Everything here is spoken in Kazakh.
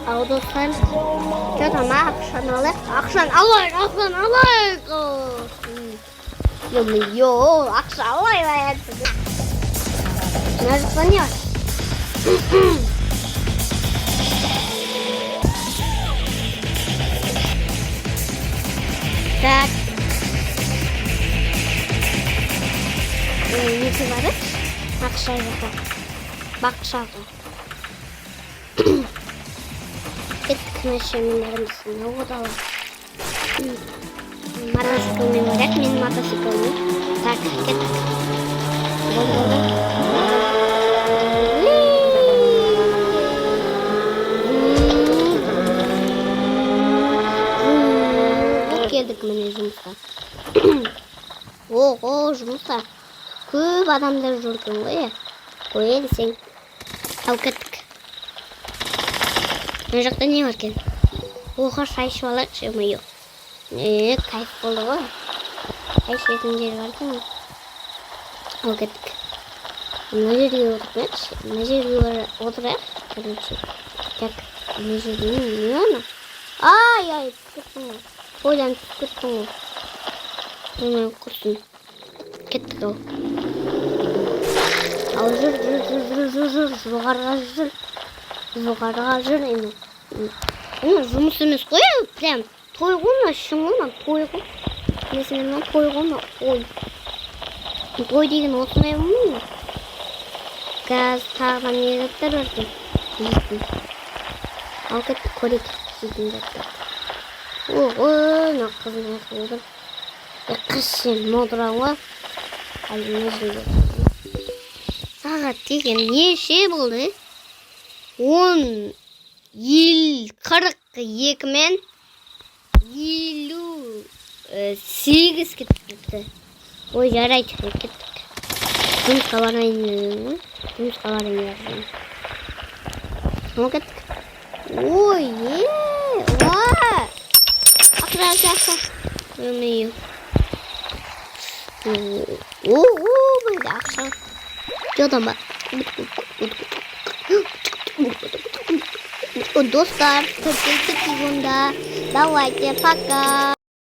Ал достар. Tamam akşam alır. Akşam alır. Yo, akşam alır. Nerede sanıyor? Так. Несі бар еді? Ақша жоқ. Бақша жоқ. Кеттік машиналарымыздың оғыдалы. Мотоциклмен барайық, менің мотоциклмен. Так, кеттік. Келдік міне жұмысқа. Ого, жұмыста көп адамдар жүрген ғой. Қой десең. Ал кеттік. Мына жақта не бар екен? Оға шай ішіп алайықшы, мойы. Кайф болды ғой. Шай ішетін жер бар екен. Ал кеттік. Мына жерге отырмайықшы. Мына жерге отырайық. Так, мына жерге не ана? Ай, кеттің ғой. Ойлан кеттің ғой. Онай құрсын. Кеттік ау. Ал жүр. Жоғарға жүр. Жұмыс емес қой, прям той ғына, шын ғына, той ғой. Несімен той ғына, ой. Той деген осындай болмай. Газ тағынан не заттар бар екен. Ал кеттік көрейік жейтін заттар. Ой, мына қыздың аяқы отыр. Қышын модырауы. Ал мына жерге. Сағат деген неше болды? 10:42 мен 58 кетті. Ой, жарайды, кеттік. Жұмысқа барайын. Ол кеттік. Ой, ақша. Өмейі. Бұйда ақша. Жодан ба. Достар, подписывайтесь, давайте, пока.